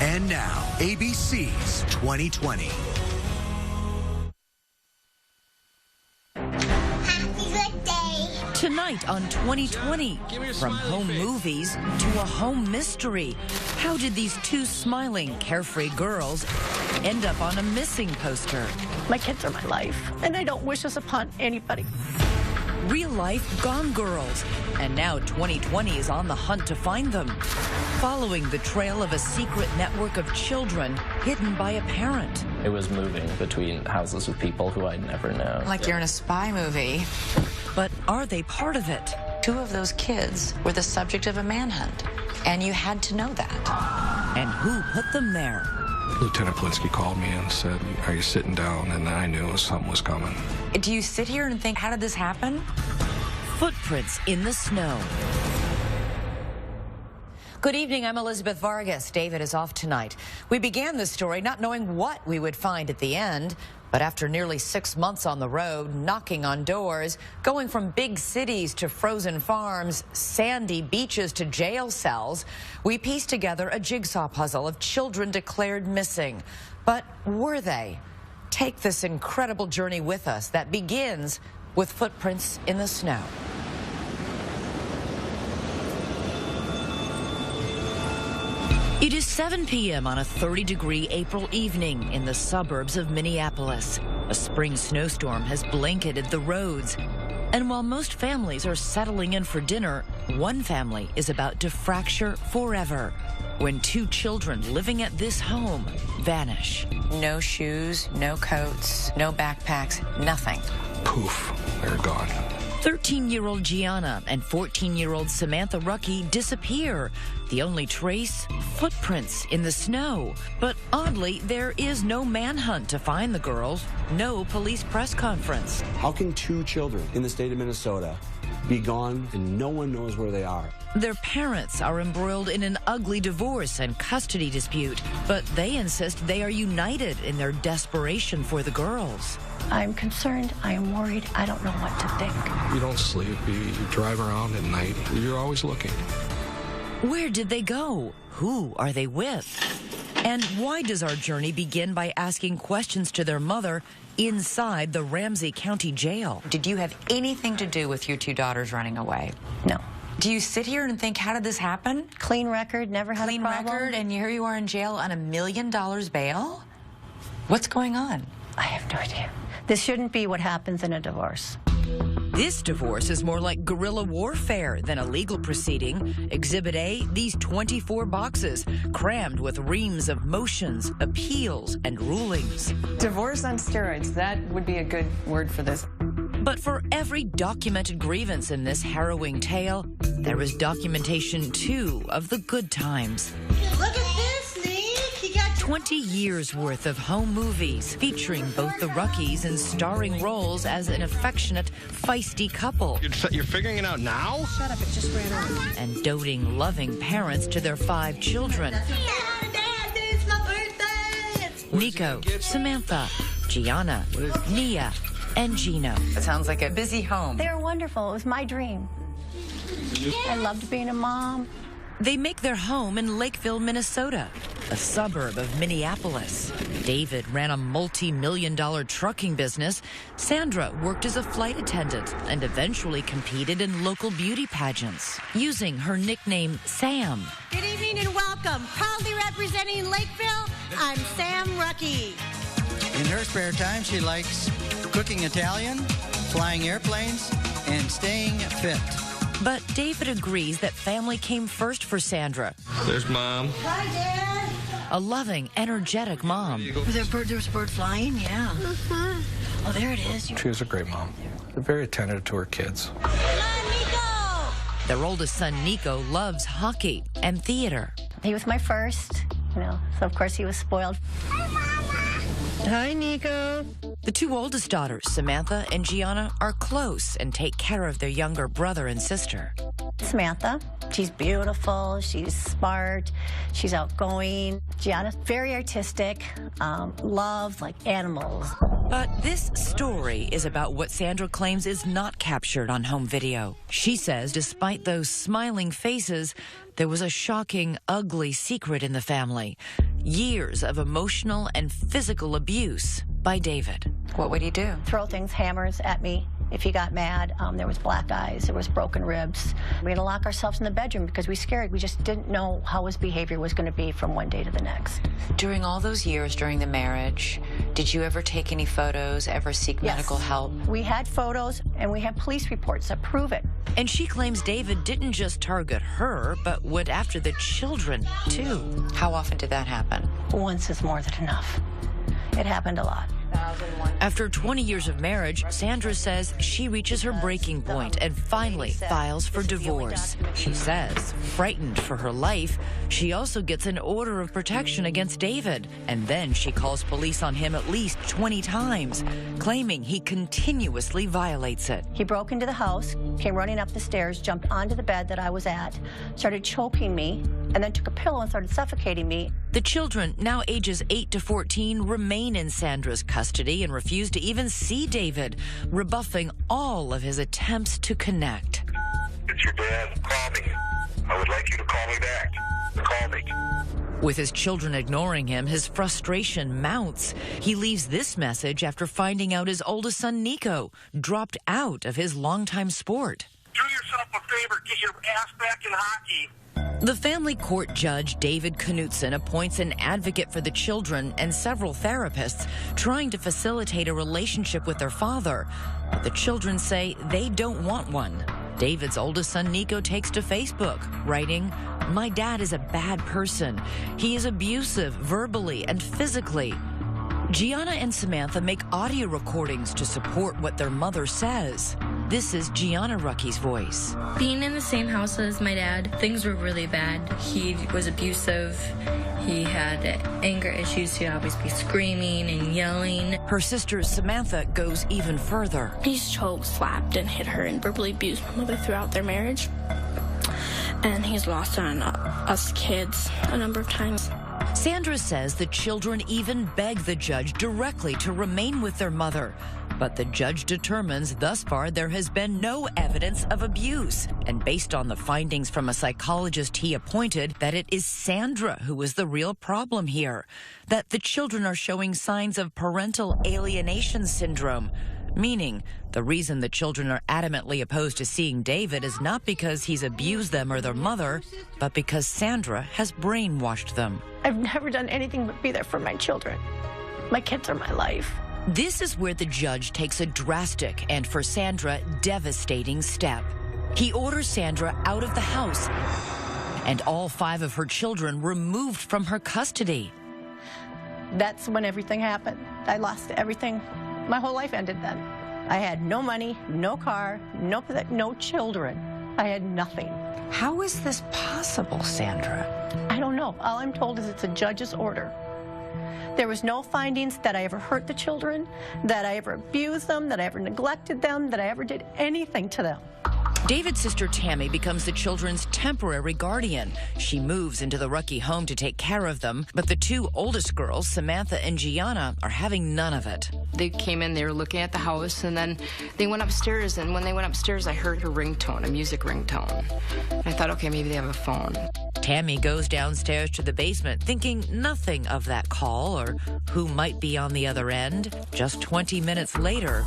And now, ABC's 2020. Tonight on 2020, from home movies to a home mystery. How did these two smiling, carefree girls end up on a missing poster? My kids are my life, and I don't wish this upon anybody. Real life Gone Girls. And now 2020 is on the hunt to find them, following the trail of a secret network of children hidden by a parent. It was moving between houses with people who I'd never known. Like you're in a spy movie. But are they part of it? Two of those kids were the subject of a manhunt, and you had to know that. And who put them there? Lieutenant Polinsky called me and said, "Are you sitting down?" And then I knew something was coming. Do you sit here and think, how did this happen? Footprints in the snow. Good evening, I'm Elizabeth Vargas. David is off tonight. We began this story not knowing what we would find at the end, but after nearly 6 months on the road, knocking on doors, going from big cities to frozen farms, sandy beaches to jail cells, we pieced together a jigsaw puzzle of children declared missing. But were they? Take this incredible journey with us that begins with footprints in the snow. It is 7 p.m. on a 30-degree April evening in the suburbs of Minneapolis. A spring snowstorm has blanketed the roads. And while most families are settling in for dinner, one family is about to fracture forever when two children living at this home vanish. No shoes, no coats, no backpacks, nothing. Poof, they're gone. 13-year-old Gianna and 14-year-old Samantha Ruckey disappear. The only trace? Footprints in the snow. But oddly, there is no manhunt to find the girls, no police press conference. How can two children in the state of Minnesota be gone and no one knows where they are? Their parents are embroiled in an ugly divorce and custody dispute, but they insist they are united in their desperation for the girls. I'm concerned. I am worried. I don't know what to think. You don't sleep. You drive around at night. You're always looking. Where did they go? Who are they with? And why does our journey begin by asking questions to their mother inside the Ramsey County Jail? Did you have anything to do with your two daughters running away? No. Do you sit here and think, how did this happen? Clean record, never had Clean a problem. record, and here you are in jail on $1 million bail? What's going on? I have no idea. This shouldn't be what happens in a divorce. This divorce is more like guerrilla warfare than a legal proceeding. Exhibit A, these 24 boxes, crammed with reams of motions, appeals, and rulings. Divorce on steroids, that would be a good word for this. But for every documented grievance in this harrowing tale, there is documentation, too, of the good times. Look at this, Nick. You got 20 years worth of home movies featuring both the Ruckeys in starring roles as an affectionate, feisty couple. You're figuring it out now? Shut up, it just ran over. And doting, loving parents to their 5 children. Dad, it's my birthday. Nico, Samantha, Gianna, Nia, and Gino. It sounds like a busy home. They were wonderful. It was my dream. I loved being a mom. They make their home in Lakeville, Minnesota, a suburb of Minneapolis. David ran a multi-million-dollar trucking business. Sandra worked as a flight attendant and eventually competed in local beauty pageants, using her nickname Sam. Good evening and welcome. Proudly representing Lakeville, I'm Sam Ruckey. In her spare time, she likes cooking Italian, flying airplanes, and staying fit. But David agrees that family came first for Sandra. There's Mom. Hi, Dad. A loving, energetic mom. There was a bird flying? Yeah. Oh, there it is. She was a great mom. Very attentive to her kids. Come on, Nico. Their oldest son, Nico, loves hockey and theater. He was my first, so of course he was spoiled. Hi, Nico. The 2 oldest daughters, Samantha and Gianna, are close and take care of their younger brother and sister. Samantha, she's beautiful, she's smart, she's outgoing. Gianna's very artistic, loves like animals. But this story is about what Sandra claims is not captured on home video. She says despite those smiling faces, there was a shocking, ugly secret in the family. years of emotional and physical abuse by David. What would he do? Throw things, hammers at me. If he got mad, there was black eyes, there was broken ribs. We had to lock ourselves in the bedroom because we were scared. We just didn't know how his behavior was going to be from one day to the next. During all those years during the marriage, did you ever take any photos, ever seek medical help? We had photos and we had police reports that prove it. And she claims David didn't just target her, but went after the children, too. How often did that happen? Once is more than enough. It happened a lot. After 20 years of marriage, Sandra says she reaches her breaking point and finally files for divorce. She says, frightened for her life, she also gets an order of protection against David. And then she calls police on him at least 20 times, claiming he continuously violates it. He broke into the house, came running up the stairs, jumped onto the bed that I was at, started choking me, and then took a pillow and started suffocating me. The children, now ages 8 to 14, remain in Sandra's custody and refuse to even see David, rebuffing all of his attempts to connect. It's your dad. Call me. I would like you to call me back. Call me. With his children ignoring him, his frustration mounts. He leaves this message after finding out his oldest son, Nico, dropped out of his longtime sport. Do yourself a favor. Get your ass back in hockey. The family court judge, David Knutson, appoints an advocate for the children and several therapists trying to facilitate a relationship with their father. But the children say they don't want one. David's oldest son, Nico, takes to Facebook, writing, "My dad is a bad person. He is abusive verbally and physically." Gianna and Samantha make audio recordings to support what their mother says. This is Gianna Rucky's voice. Being in the same house as my dad, things were really bad. He was abusive. He had anger issues. He'd always be screaming and yelling. Her sister Samantha goes even further. He's choked, slapped, and hit her and verbally abused my mother throughout their marriage. And he's lost on us kids a number of times. Sandra says the children even beg the judge directly to remain with their mother. But the judge determines thus far there has been no evidence of abuse. And based on the findings from a psychologist he appointed, that it is Sandra who is the real problem here. That the children are showing signs of parental alienation syndrome. Meaning, the reason the children are adamantly opposed to seeing David is not because he's abused them or their mother, but because Sandra has brainwashed them. I've never done anything but be there for my children. My kids are my life. This is where the judge takes a drastic and, for Sandra, devastating step. He orders Sandra out of the house and all 5 of her children removed from her custody. That's when everything happened. I lost everything. My whole life ended then. I had no money, no car, no children. I had nothing. How is this possible, Sandra? I don't know. All I'm told is it's a judge's order. There was no findings that I ever hurt the children, that I ever abused them, that I ever neglected them, that I ever did anything to them. David's sister Tammy becomes the children's temporary guardian. She moves into the Rucky home to take care of them, but the 2 oldest girls, Samantha and Gianna, are having none of it. They came in, they were looking at the house, and then they went upstairs, and when they went upstairs, I heard her ringtone, a music ringtone. I thought, okay, maybe they have a phone. Tammy goes downstairs to the basement, thinking nothing of that call or who might be on the other end. Just 20 minutes later,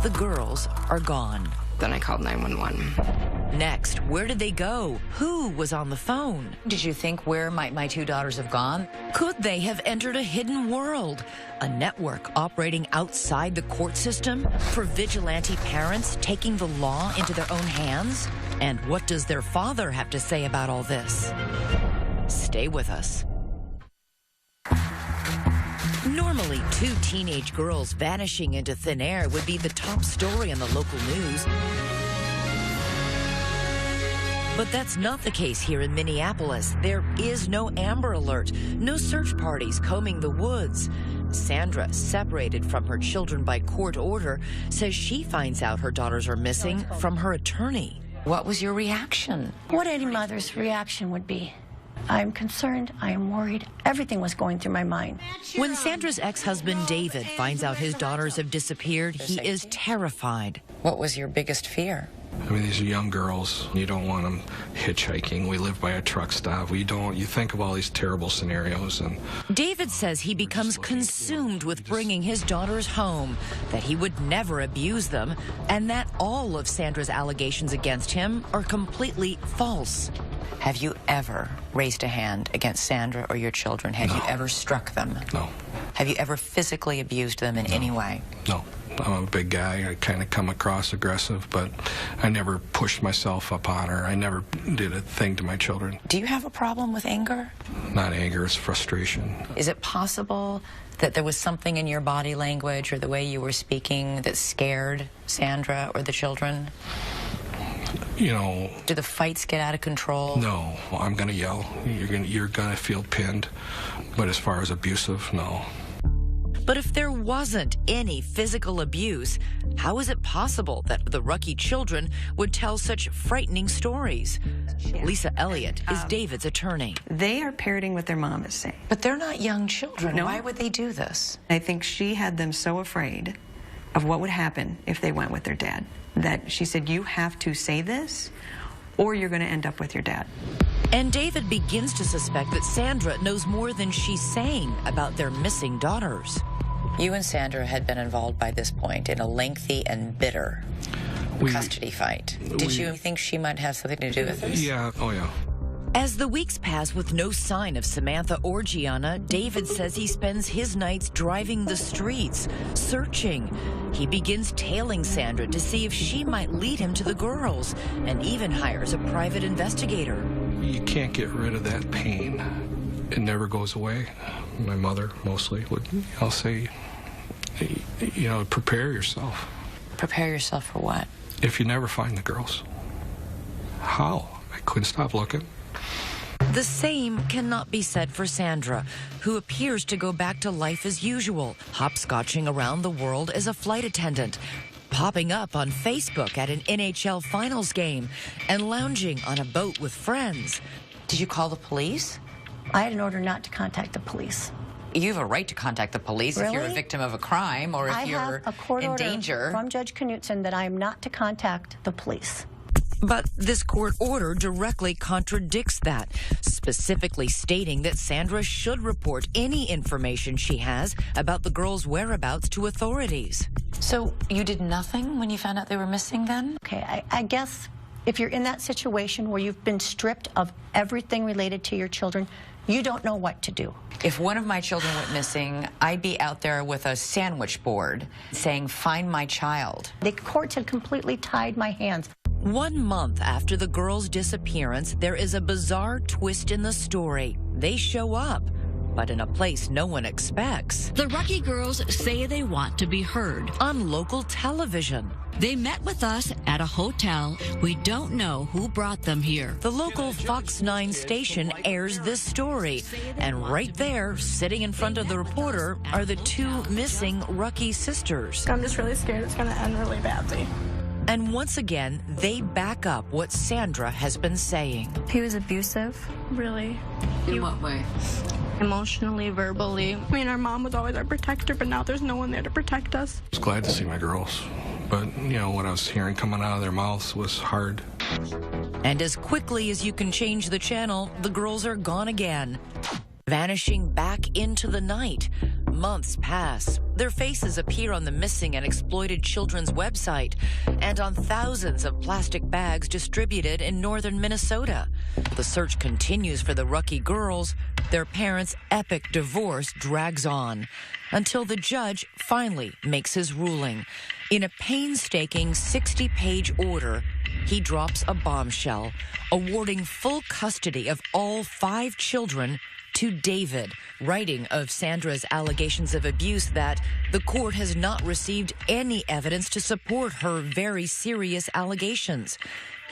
the girls are gone. Then I called 911. Next, where did they go? Who was on the phone? Did you think, where might my 2 daughters have gone? Could they have entered a hidden world? A network operating outside the court system? For vigilante parents taking the law into their own hands? And what does their father have to say about all this? Stay with us. Normally, 2 teenage girls vanishing into thin air would be the top story in the local news. But that's not the case here in Minneapolis. There is no Amber Alert, no search parties combing the woods. Sandra, separated from her children by court order, says she finds out her daughters are missing from her attorney. What was your reaction? What any mother's reaction would be. I'm concerned, I am worried. Everything was going through my mind. When Sandra's ex-husband David finds out his daughters have disappeared, he is terrified. What was your biggest fear? I mean, these are young girls. You don't want them hitchhiking. We live by a truck stop. You think of all these terrible scenarios. And David says he becomes consumed with bringing his daughters home, that he would never abuse them, and that all of Sandra's allegations against him are completely false. Have you ever raised a hand against Sandra or your children? Have you ever struck them? No. Have you ever physically abused them in any way? No. I'm a big guy. I kind of come across aggressive, but I never pushed myself upon her. I never did a thing to my children. Do you have a problem with anger? Not anger, it's frustration. Is it possible that there was something in your body language or the way you were speaking that scared Sandra or the children? You know... Do the fights get out of control? No. I'm going to yell. You're gonna feel pinned. But as far as abusive, no. But if there wasn't any physical abuse, how is it possible that the Rucky children would tell such frightening stories? Lisa Elliott is David's attorney. They are parroting what their mom is saying. But they're not young children. No. Why would they do this? I think she had them so afraid of what would happen if they went with their dad that she said, you have to say this or you're going to end up with your dad. And David begins to suspect that Sandra knows more than she's saying about their missing daughters. You and Sandra had been involved by this point in a lengthy and bitter custody fight. Did you think she might have something to do with this? Yeah, oh yeah. As the weeks pass with no sign of Samantha or Gianna, David says he spends his nights driving the streets, searching. He begins tailing Sandra to see if she might lead him to the girls, and even hires a private investigator. You can't get rid of that pain. It never goes away. My mother, mostly, I'll say, you know, prepare yourself. Prepare yourself for what? If you never find the girls. How? I couldn't stop looking. The same cannot be said for Sandra, who appears to go back to life as usual, hopscotching around the world as a flight attendant, popping up on Facebook at an NHL Finals game, and lounging on a boat with friends. Did you call the police? I had an order not to contact the police. You have a right to contact the police if you're a victim of a crime or if you're have a court in order danger. From Judge Knutson that I am not to contact the police. But this court order directly contradicts that, specifically stating that Sandra should report any information she has about the girls' whereabouts to authorities. So you did nothing when you found out they were missing then? Okay, I guess if you're in that situation where you've been stripped of everything related to your children, you don't know what to do. If one of my children went missing, I'd be out there with a sandwich board saying, "Find my child." The courts had completely tied my hands. 1 month after the girls' disappearance, there is a bizarre twist in the story. They show up, but in a place no one expects. The Rucky girls say they want to be heard. On local television. They met with us at a hotel. We don't know who brought them here. The local Fox 9 station airs this story. And right there, sitting in front of the reporter, are the two missing Rucky sisters. I'm just really scared it's going to end really badly. And once again, they back up what Sandra has been saying. He was abusive. Really. In what way? Emotionally, verbally. I mean, our mom was always our protector, but now there's no one there to protect us. I was glad to see my girls. But, you know, what I was hearing coming out of their mouths was hard. And as quickly as you can change the channel, the girls are gone again, vanishing back into the night. Months pass. Their faces appear on the missing and exploited children's website and on thousands of plastic bags distributed in northern Minnesota. The search continues for the Rucky girls. Their parents' epic divorce drags on until the judge finally makes his ruling. In a painstaking 60-page order, he drops a bombshell, awarding full custody of all 5 children to David, writing of Sandra's allegations of abuse that the court has not received any evidence to support her very serious allegations.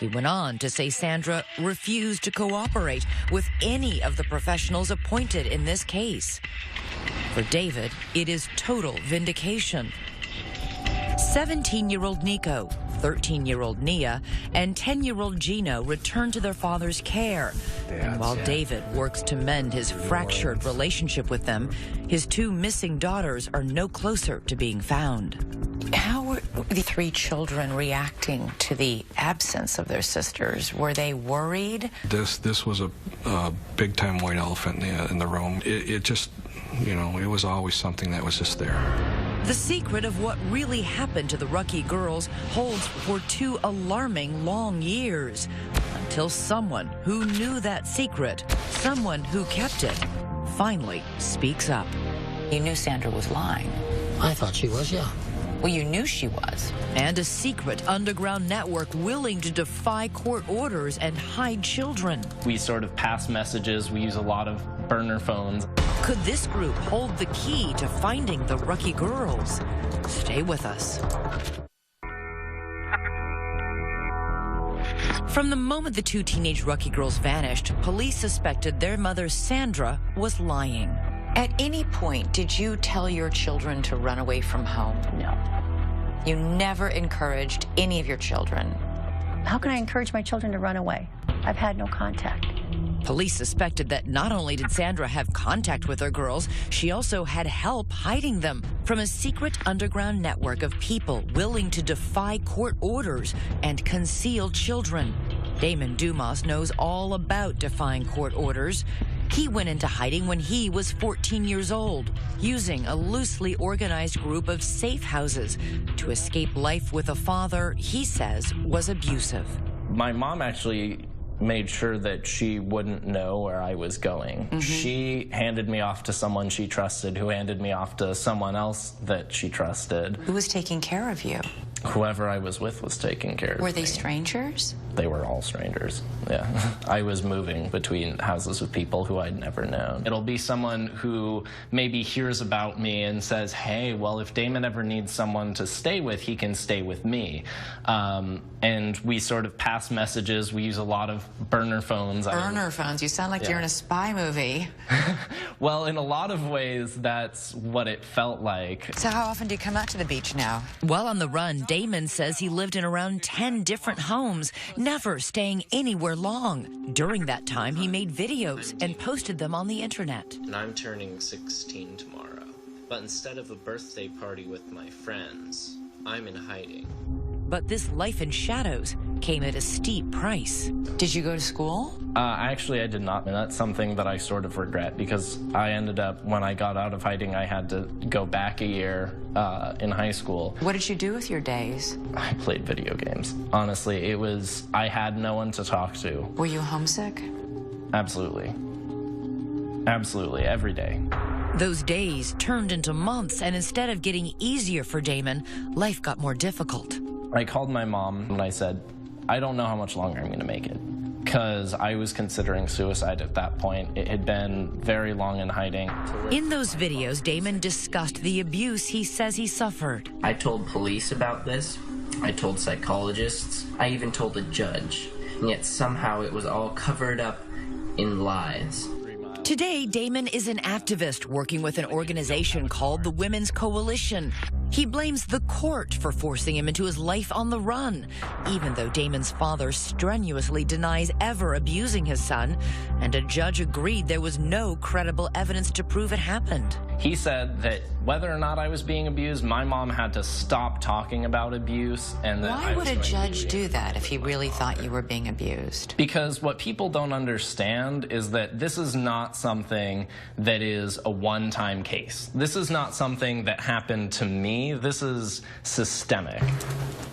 He went on to say Sandra refused to cooperate with any of the professionals appointed in this case. For David, it is total vindication. 17-year-old Nico, 13-year-old Nia, and 10-year-old Gino return to their father's care. And while David works to mend his fractured relationship with them, his 2 missing daughters are no closer to being found. The 3 children reacting to the absence of their sisters, were they worried? This was a big-time white elephant in the room. It just, you know, it was always something that was just there. The secret of what really happened to the Rucky girls holds for 2 alarming long years, until someone who knew that secret, someone who kept it, finally speaks up. You knew Sandra was lying. I thought she was, yeah. Well, you knew she was. And a secret underground network willing to defy court orders and hide children. We sort of pass messages. We use a lot of burner phones. Could this group hold the key to finding the Rucky girls? Stay with us. From the moment the 2 teenage Rucky girls vanished, police suspected their mother, Sandra, was lying. At any point, did you tell your children to run away from home? No. You never encouraged any of your children. How can I encourage my children to run away? I've had no contact. Police suspected that not only did Sandra have contact with her girls, she also had help hiding them from a secret underground network of people willing to defy court orders and conceal children. Damon Dumas knows all about defying court orders. He went into hiding when he was 14 years old, using a loosely organized group of safe houses to escape life with a father he says was abusive. My mom actually made sure that she wouldn't know where I was going. Mm-hmm. She handed me off to someone she trusted, who handed me off to someone else that she trusted. Who was taking care of you? Whoever I was with was taking care of me. Were they strangers? They were all strangers, yeah. I was moving between houses with people who I'd never known. It'll be someone who maybe hears about me and says, hey, well, if Damon ever needs someone to stay with, he can stay with me. And we sort of pass messages. We use a lot of burner phones. Burner phones? You sound like you're in a spy movie. Well, in a lot of ways, that's what it felt like. So how often do you come out to the beach now? While on the run, Damon says he lived in around 10 different homes, never staying anywhere long. During that time, he made videos and posted them on the internet. And I'm turning 16 tomorrow. But instead of a birthday party with my friends, I'm in hiding. But this life in shadows came at a steep price. Did you go to school? Actually, I did not. And that's something that I sort of regret, because I ended up, when I got out of hiding, I had to go back a year in high school. What did you do with your days? I played video games. Honestly, it was, I had no one to talk to. Were you homesick? Absolutely. Absolutely, every day. Those days turned into months, and instead of getting easier for Damon, life got more difficult. I called my mom and I said, I don't know how much longer I'm going to make it, because I was considering suicide at that point. It had been very long in hiding. In those videos, Damon discussed the abuse he says he suffered. I told police about this. I told psychologists. I even told a judge. And yet somehow it was all covered up in lies. Today, Damon is an activist working with an organization called the Women's Coalition. He blames the court for forcing him into his life on the run, even though Damon's father strenuously denies ever abusing his son, and a judge agreed there was no credible evidence to prove it happened. He said that whether or not I was being abused, my mom had to stop talking about abuse, and that Why would a judge do that if he really thought you were being abused? Because what people don't understand is that this is not something that is a one-time case. This is not something that happened to me. This is systemic.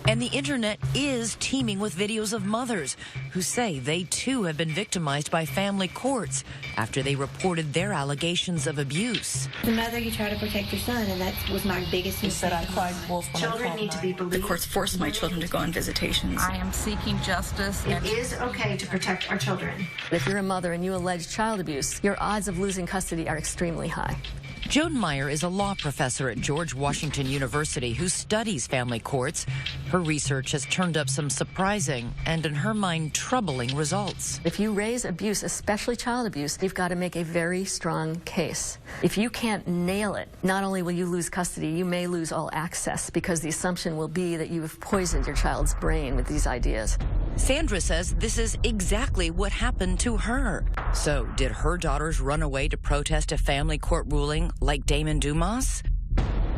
And the internet is teeming with videos of mothers who say they too have been victimized by family courts after they reported their allegations of abuse. As a mother, you try to protect your son, and that was my biggest mistake. I cried wolf when Children need to be believed. The courts forced my children to go on visitations. I am seeking justice. It is okay to protect our children. If you're a mother and you allege child abuse, your odds of losing custody are extremely high. Joan Meyer is a law professor at George Washington University who studies family courts. Her research has turned up some surprising and, in her mind, troubling results. If you raise abuse, especially child abuse, you've got to make a very strong case. If you can't nail it, not only will you lose custody, you may lose all access, because the assumption will be that you have poisoned your child's brain with these ideas. Sandra says this is exactly what happened to her. So, did her daughters run away to protest a family court ruling like Damon Dumas?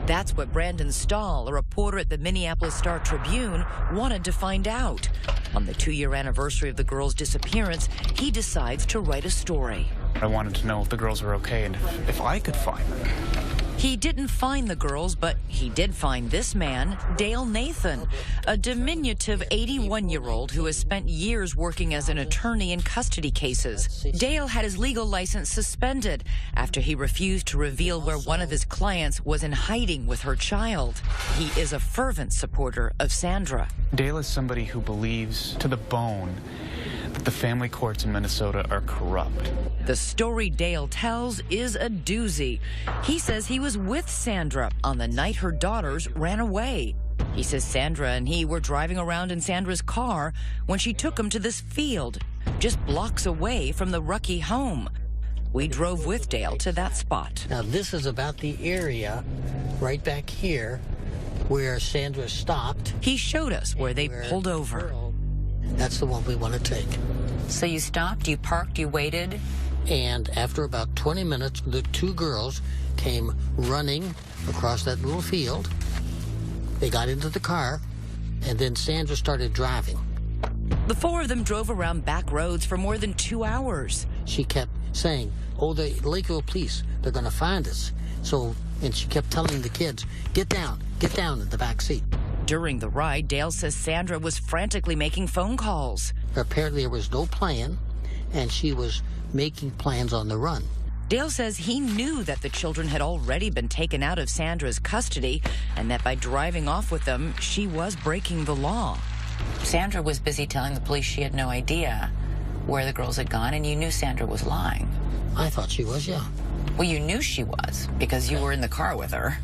That's what Brandon Stahl, a reporter at the Minneapolis Star-Tribune, wanted to find out. On the 2-year anniversary of the girls' disappearance, he decides to write a story. I wanted to know if the girls were okay and if I could find them. He didn't find the girls, but he did find this man, Dale Nathan, a diminutive 81-year-old who has spent years working as an attorney in custody cases. Dale had his legal license suspended after he refused to reveal where one of his clients was in hiding with her child. He is a fervent supporter of Sandra. Dale is somebody who believes to the bone that the family courts in Minnesota are corrupt. The story Dale tells is a doozy. He says he was with Sandra on the night her daughters ran away. He says Sandra and he were driving around in Sandra's car when she took him to this field, just blocks away from the Rucky home. We drove with Dale to that spot. Now, this is about the area right back here where Sandra stopped. He showed us where they pulled over. That's the one we want to take. So you stopped, you parked, you waited? And after about 20 minutes, the 2 girls came running across that little field. They got into the car, and then Sandra started driving. The 4 of them drove around back roads for more than 2 hours. She kept saying, oh, the Lakeville police, they're going to find us. And she kept telling the kids, get down in the back seat. During the ride, Dale says Sandra was frantically making phone calls. Apparently there was no plan, and she was making plans on the run. Dale says he knew that the children had already been taken out of Sandra's custody and that by driving off with them, she was breaking the law. Sandra was busy telling the police she had no idea where the girls had gone, and you knew Sandra was lying. I thought she was, yeah. Well, you knew she was because you were in the car with her.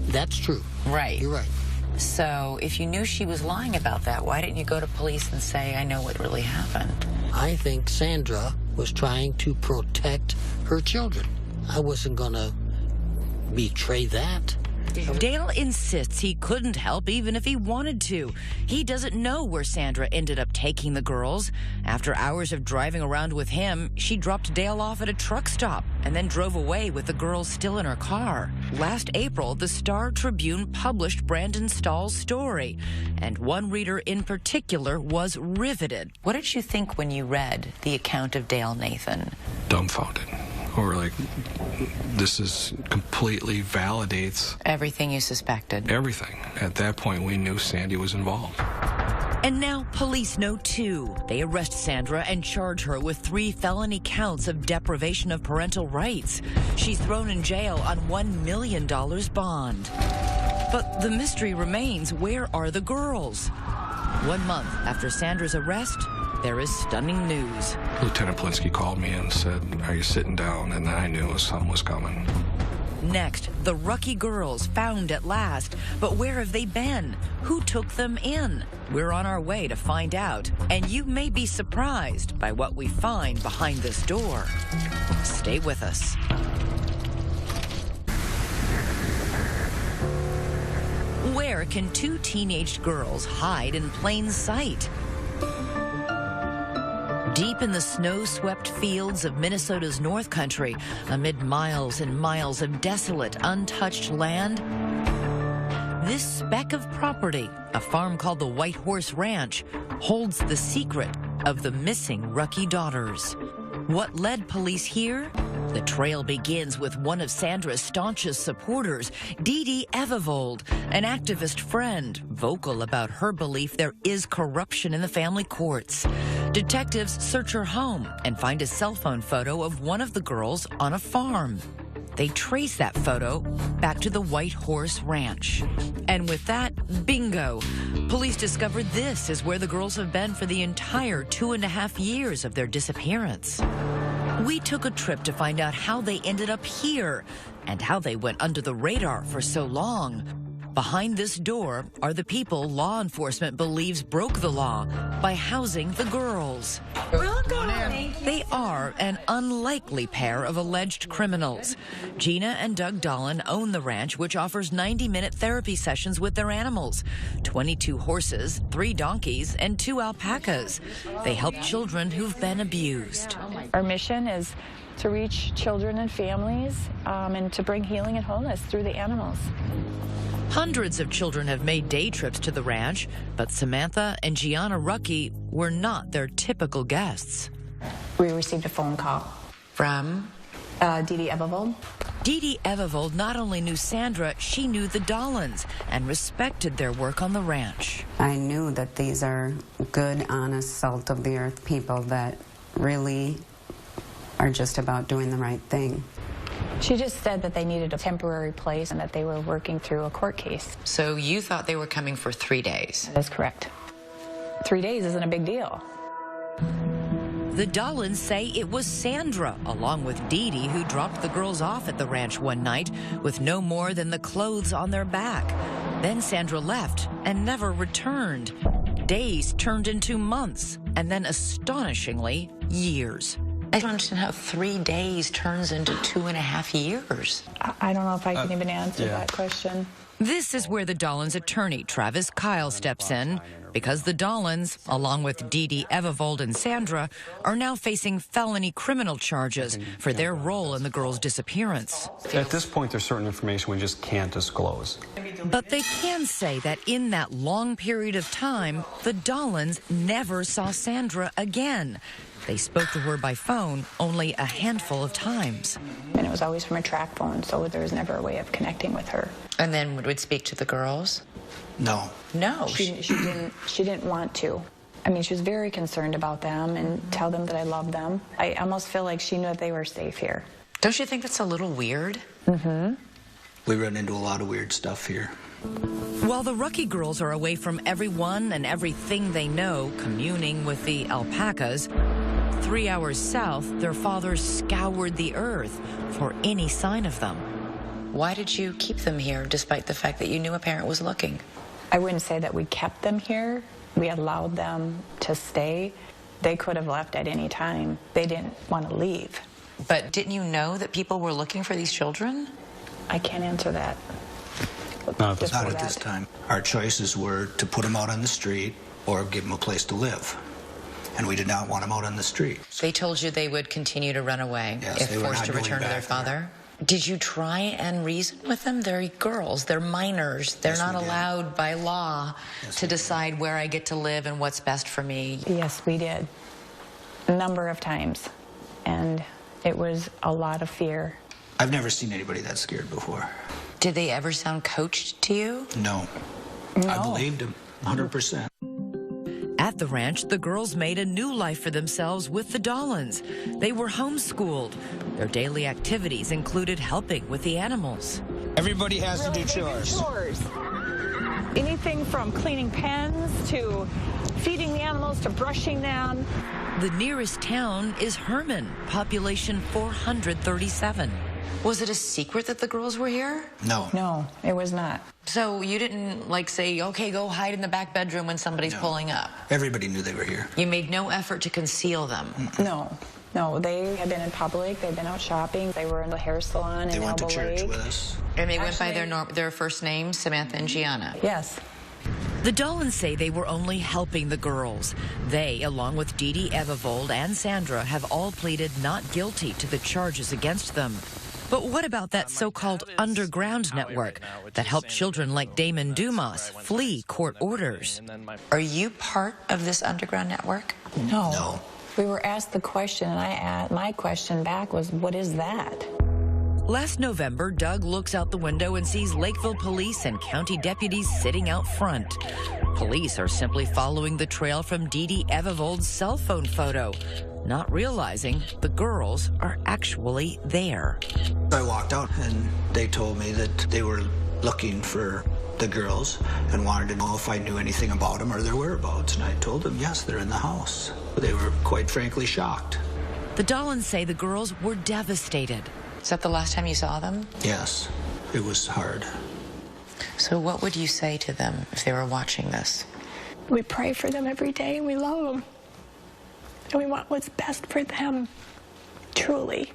That's true. Right. You're right. So if you knew she was lying about that, why didn't you go to police and say, I know what really happened? I think Sandra was trying to protect her children. I wasn't going to betray that. Dale insists he couldn't help even if he wanted to. He doesn't know where Sandra ended up taking the girls. After hours of driving around with him, she dropped Dale off at a truck stop and then drove away with the girls still in her car. Last April, the Star-Tribune published Brandon Stahl's story, and one reader in particular was riveted. What did you think when you read the account of Dale Nathan? Dumbfounded. Or like, this is completely validates everything you suspected. Everything. At that point, we knew Sandy was involved. And now police know too. They arrest Sandra and charge her with 3 felony counts of deprivation of parental rights. She's thrown in jail on $1 million bond. But the mystery remains, where are the girls? 1 month after Sandra's arrest, there is stunning news. Lieutenant Polinsky called me and said, are you sitting down? And then I knew something was coming. Next, the Rucky girls found at last. But where have they been? Who took them in? We're on our way to find out. And you may be surprised by what we find behind this door. Stay with us. Where can 2 teenage girls hide in plain sight? Deep in the snow-swept fields of Minnesota's North Country, amid miles and miles of desolate, untouched land, this speck of property, a farm called the White Horse Ranch, holds the secret of the missing Rucky daughters. What led police here? The trail begins with one of Sandra's staunchest supporters, Dee Dee Evevold, an activist friend, vocal about her belief there is corruption in the family courts. Detectives search her home and find a cell phone photo of one of the girls on a farm. They trace that photo back to the White Horse Ranch. And with that, bingo! Police discovered this is where the girls have been for the entire 2.5 years of their disappearance. We took a trip to find out how they ended up here and how they went under the radar for so long. Behind this door are the people law enforcement believes broke the law by housing the girls. Welcome. They are an unlikely pair of alleged criminals. Gina and Doug Dolan own the ranch, which offers 90-minute therapy sessions with their animals, 22 horses, 3 donkeys, and 2 alpacas. They help children who've been abused. Our mission is to reach children and families and to bring healing and wholeness through the animals. Hundreds of children have made day trips to the ranch, but Samantha and Gianna Rucky were not their typical guests. We received a phone call from Dee Dee Ebevold. Dee Dee Ebevold not only knew Sandra, she knew the Dollins and respected their work on the ranch. I knew that these are good, honest, salt-of-the-earth people that really are just about doing the right thing. She just said that they needed a temporary place and that they were working through a court case. So you thought they were coming for 3 days? That's correct. 3 days isn't a big deal. The Dollins say it was Sandra, along with Dee Dee, who dropped the girls off at the ranch one night with no more than the clothes on their back. Then Sandra left and never returned. Days turned into months, and then astonishingly, years. I don't understand how 3 days turns into 2.5 years. I don't know if I can even answer that question. This is where the Dollins attorney, Travis Kyle, steps in, because the Dollins, along with Dee Dee Ebevold and Sandra, are now facing felony criminal charges for their role in the girls' disappearance. At this point, there's certain information we just can't disclose. But they can say that in that long period of time, the Dollins never saw Sandra again. They spoke to her by phone only a handful of times. And it was always from a track phone, so there was never a way of connecting with her. And then would speak to the girls? No. No. She didn't want to. I mean, she was very concerned about them and tell them that I love them. I almost feel like she knew that they were safe here. Don't you think that's a little weird? Mm-hmm. We run into a lot of weird stuff here. While the Rucky girls are away from everyone and everything they know, communing with the alpacas, 3 hours south, their fathers scoured the earth for any sign of them. Why did you keep them here, despite the fact that you knew a parent was looking? I wouldn't say that we kept them here. We allowed them to stay. They could have left at any time. They didn't want to leave. But didn't you know that people were looking for these children? I can't answer that. Not at this time. Our choices were to put them out on the street or give them a place to live. And we did not want them out on the street. They told you they would continue to run away if forced to return to their father? Did you try and reason with them? They're girls, they're minors. They're not allowed by law to decide where I get to live and what's best for me. Yes, we did. A number of times. And it was a lot of fear. I've never seen anybody that scared before. Did they ever sound coached to you? No. I believed them, 100%. At the ranch, the girls made a new life for themselves with the Dollins. They were homeschooled. Their daily activities included helping with the animals. Everybody has to do chores. Anything from cleaning pens to feeding the animals to brushing them. The nearest town is Herman, population 437. Was it a secret that the girls were here? No. No, it was not. So you didn't, say, okay, go hide in the back bedroom when somebody's pulling up? Everybody knew they were here. You made no effort to conceal them? No. No, they had been in public. They'd been out shopping. They were in the hair salon in Elbow Lake. They went to church with us. And they went by their first names, Samantha and Gianna? Yes. The Dollins say they were only helping the girls. They, along with Dee Dee Ebevold and Sandra, have all pleaded not guilty to the charges against them. But what about that so-called underground network that helped children like Damon Dumas flee court orders? Are you part of this underground network? No. No. We were asked the question, and my question back was, what is that? Last November, Doug looks out the window and sees Lakeville police and county deputies sitting out front. Police are simply following the trail from Dee Dee Ebevold's cell phone photo, not realizing the girls are actually there. I walked out and they told me that they were looking for the girls and wanted to know if I knew anything about them or their whereabouts. And I told them, yes, they're in the house. They were quite frankly shocked. The Dollins say the girls were devastated. Is that the last time you saw them? Yes, it was hard. So what would you say to them if they were watching this? We pray for them every day, and we love them. And we want what's best for them, truly.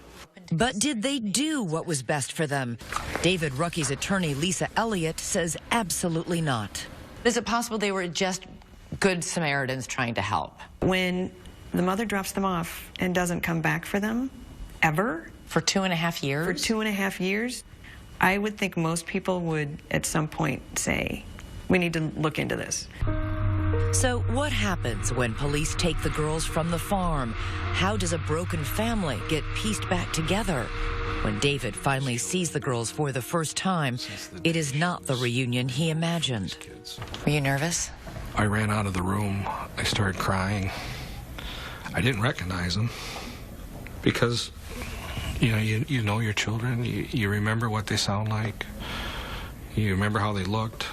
But did they do what was best for them? David Rucky's attorney, Lisa Elliott, says absolutely not. Is it possible they were just good Samaritans trying to help? When the mother drops them off and doesn't come back for them, ever. For 2.5 years? For 2.5 years. I would think most people would, at some point, say, we need to look into this. So what happens when police take the girls from the farm? How does a broken family get pieced back together? When David finally sees the girls for the first time, it is not the reunion he imagined. Were you nervous? I ran out of the room. I started crying. I didn't recognize them because, you know your children. You remember what they sound like. You remember how they looked.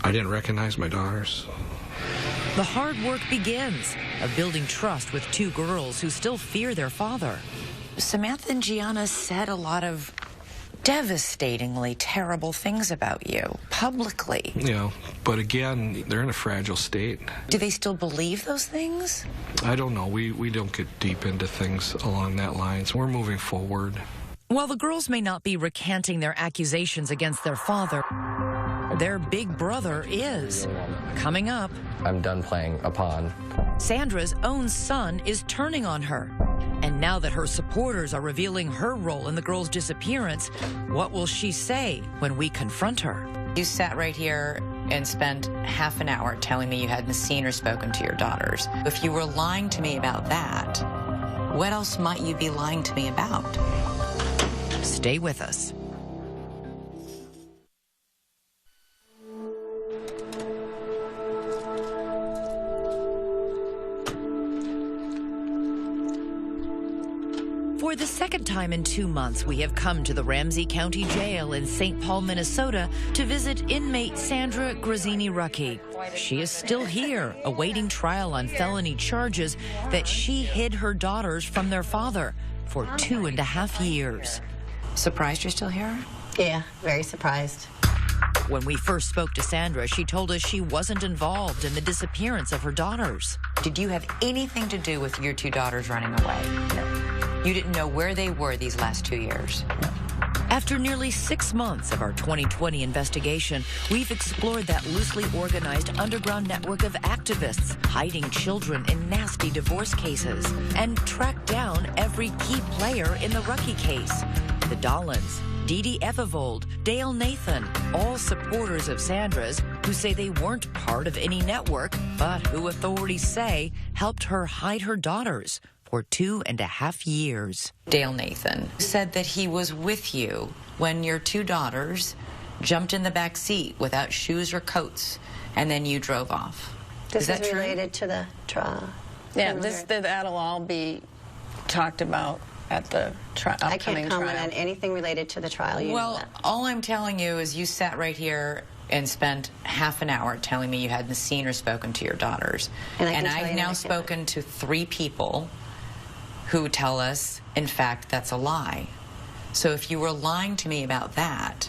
I didn't recognize my daughters. The hard work begins of building trust with two girls who still fear their father. Samantha and Gianna said a lot of devastatingly terrible things about you publicly. But again, they're in a fragile state. Do they still believe those things? I don't know. We don't get deep into things along that lines. We're moving forward. While the girls may not be recanting their accusations against their father, their big brother is. Coming up, I'm done playing a pawn. Sandra's own son is turning on her. And now that her supporters are revealing her role in the girl's disappearance, what will she say when we confront her? You sat right here and spent half an hour telling me you hadn't seen or spoken to your daughters. If you were lying to me about that, what else might you be lying to me about? Stay with us. For the second time in 2 months, we have come to the Ramsey County Jail in St. Paul, Minnesota, to visit inmate Sandra Grazzini-Rucki. She is still here, awaiting trial on felony charges that she hid her daughters from their father for 2.5 years. Surprised you're still here? Yeah, very surprised. When we first spoke to Sandra, she told us she wasn't involved in the disappearance of her daughters. Did you have anything to do with your two daughters running away? No. You didn't know where they were these last 2 years? No. After nearly 6 months of our 2020 investigation, we've explored that loosely organized underground network of activists hiding children in nasty divorce cases and tracked down every key player in the Rucki case. The Dollins, Dee Dee Evivold, Dale Nathan, all supporters of Sandra's who say they weren't part of any network, but who authorities say helped her hide her daughters for 2.5 years. Dale Nathan said that he was with you when your two daughters jumped in the back seat without shoes or coats, and then you drove off. This is true? related to the trial. Yeah, that'll all be talked about at the upcoming trial. I can't comment on anything related to the trial. You know that. All I'm telling you is you sat right here and spent half an hour telling me you hadn't seen or spoken to your daughters. And I've now spoken to 3 people who tell us, in fact, that's a lie. So if you were lying to me about that,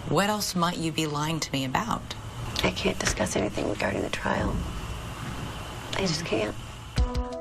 what else might you be lying to me about? I can't discuss anything regarding the trial. I just can't.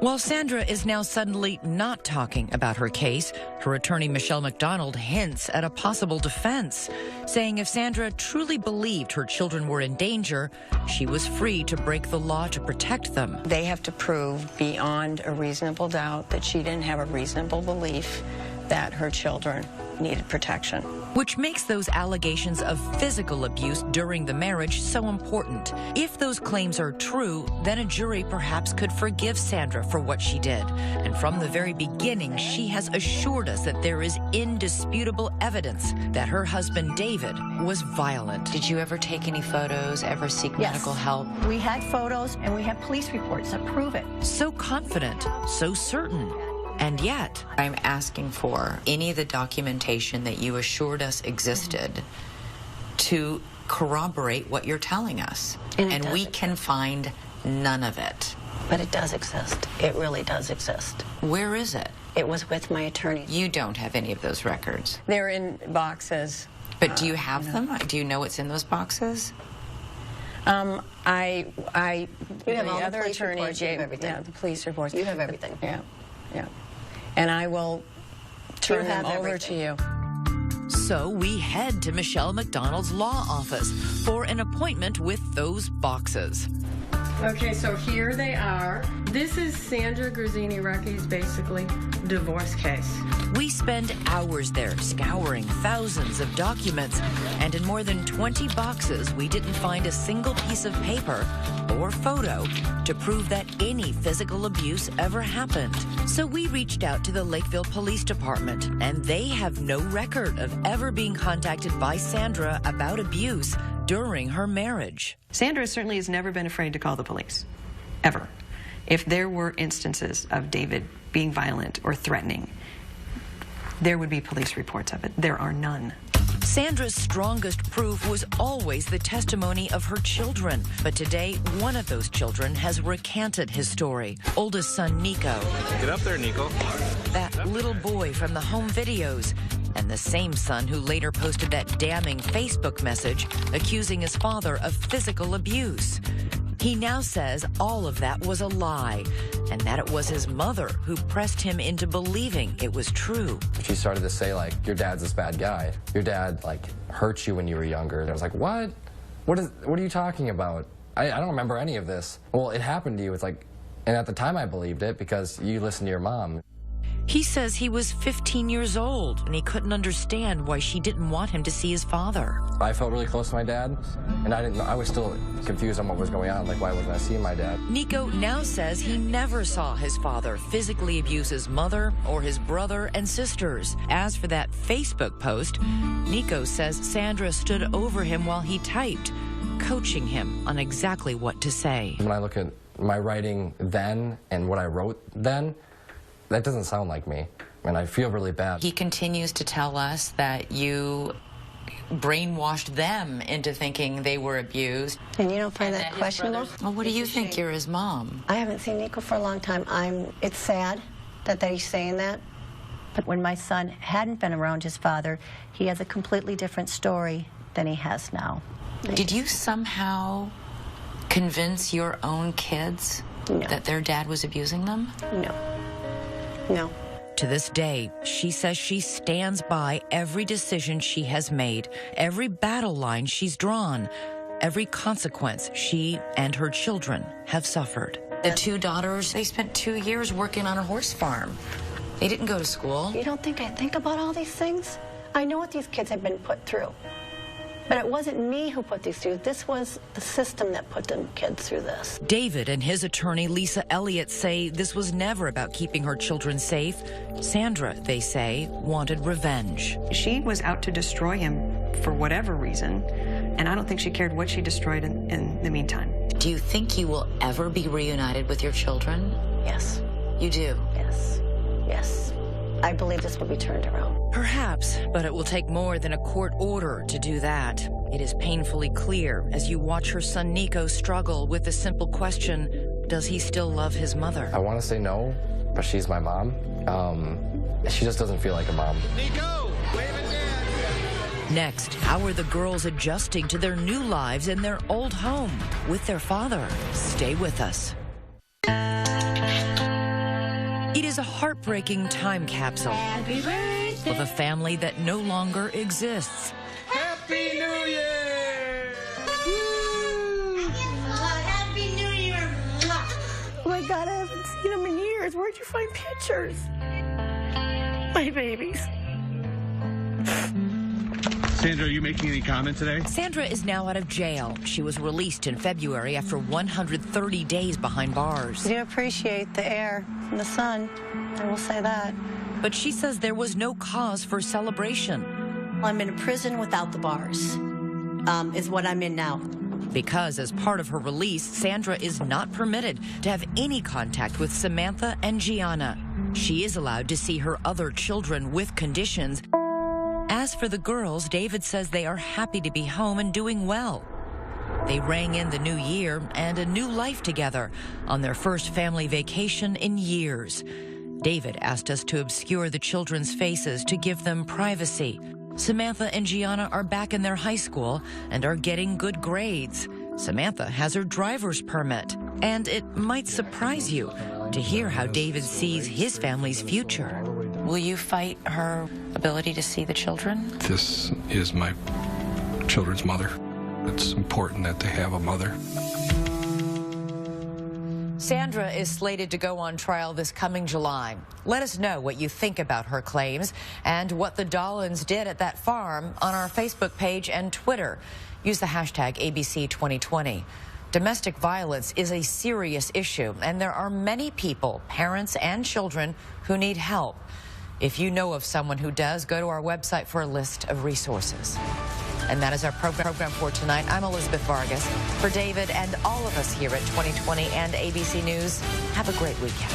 While Sandra is now suddenly not talking about her case, her attorney Michelle McDonald hints at a possible defense, saying if Sandra truly believed her children were in danger, she was free to break the law to protect them. They have to prove beyond a reasonable doubt that she didn't have a reasonable belief that her children needed protection. Which makes those allegations of physical abuse during the marriage so important. If those claims are true, then a jury perhaps could forgive Sandra for what she did. And from the very beginning, she has assured us that there is indisputable evidence that her husband, David, was violent. Did you ever take any photos, ever seek medical help? We had photos and we have police reports that prove it. So confident, so certain. And yet, I'm asking for any of the documentation that you assured us existed to corroborate what you're telling us. And we can find none of it. But it does exist. It really does exist. Where is it? It was with my attorney. You don't have any of those records. They're in boxes. But do you have them? Do you know what's in those boxes? You have all the other police attorney reports, you have everything. Yeah, the police reports. You have everything. Yeah, yeah. And I will turn them over to you. So we head to Michelle McDonald's law office for an appointment with those boxes. Okay, so here they are. This is Sandra Grazzini-Recky's basically divorce case. We spend hours there scouring thousands of documents, and in more than 20 boxes, we didn't find a single piece of paper or photo to prove that any physical abuse ever happened. So we reached out to the Lakeville Police Department, and they have no record of ever being contacted by Sandra about abuse during her marriage. Sandra certainly has never been afraid to call the police, ever. If there were instances of David being violent or threatening, there would be police reports of it. There are none. Sandra's strongest proof was always the testimony of her children. But today, one of those children has recanted his story. Oldest son, Nico. Get up there, Nico. That little boy from the home videos. And the same son who later posted that damning Facebook message accusing his father of physical abuse. He now says all of that was a lie, and that it was his mother who pressed him into believing it was true. She started to say, like, your dad's this bad guy. Your dad, like, hurt you when you were younger. And I was like, what? What are you talking about? I don't remember any of this. Well, it happened to you. It's like, and at the time I believed it because you listened to your mom. He says he was 15 years old, and he couldn't understand why she didn't want him to see his father. I felt really close to my dad, and I was still confused on what was going on. Like, why wasn't I seeing my dad? Nico now says he never saw his father physically abuse his mother or his brother and sisters. As for that Facebook post, Nico says Sandra stood over him while he typed, coaching him on exactly what to say. When I look at my writing then and what I wrote then, that doesn't sound like me, and I feel really bad. He continues to tell us that you brainwashed them into thinking they were abused. And you don't find that questionable? Well, what do you think? You're his mom. I haven't seen Nico for a long time. It's sad that he's saying that. But when my son hadn't been around his father, he has a completely different story than he has now. Did you somehow convince your own kids that their dad was abusing them? No. No. To this day, she says she stands by every decision she has made, every battle line she's drawn, every consequence she and her children have suffered. The two daughters, they spent 2 years working on a horse farm. They didn't go to school. You don't think I think about all these things? I know what these kids have been put through. But it wasn't me who put these through. This was the system that put them kids through this. David and his attorney, Lisa Elliott, say this was never about keeping her children safe. Sandra, they say, wanted revenge. She was out to destroy him for whatever reason, and I don't think she cared what she destroyed in the meantime. Do you think you will ever be reunited with your children? Yes. You do? Yes. Yes. I believe this will be turned around. Perhaps, but it will take more than a court order to do that. It is painfully clear as you watch her son Nico struggle with the simple question, does he still love his mother? I want to say no, but she's my mom. She just doesn't feel like a mom. Nico, wave at Dad. Next, how are the girls adjusting to their new lives in their old home with their father? Stay with us. It is a heartbreaking time capsule of a family that no longer exists. Happy New Year! Happy New Year! Oh my God, I haven't seen him in years. Where'd you find pictures? My babies. Sandra, are you making any comment today? Sandra is now out of jail. She was released in February after 130 days behind bars. I do appreciate the air and the sun. I will say that. But she says there was no cause for celebration. I'm in a prison without the bars, is what I'm in now. Because as part of her release, Sandra is not permitted to have any contact with Samantha and Gianna. She is allowed to see her other children with conditions. As for the girls, David says they are happy to be home and doing well. They rang in the new year and a new life together on their first family vacation in years. David asked us to obscure the children's faces to give them privacy. Samantha and Gianna are back in their high school and are getting good grades. Samantha has her driver's permit. And it might surprise you to hear how David sees his family's future. Will you fight her ability to see the children? This is my children's mother. It's important that they have a mother. Sandra is slated to go on trial this coming July. Let us know what you think about her claims and what the Dollins did at that farm on our Facebook page and Twitter. Use the hashtag ABC2020. Domestic violence is a serious issue, and there are many people, parents and children, who need help. If you know of someone who does, go to our website for a list of resources. And that is our program for tonight. I'm Elizabeth Vargas. For David and all of us here at 2020 and ABC News, have a great weekend.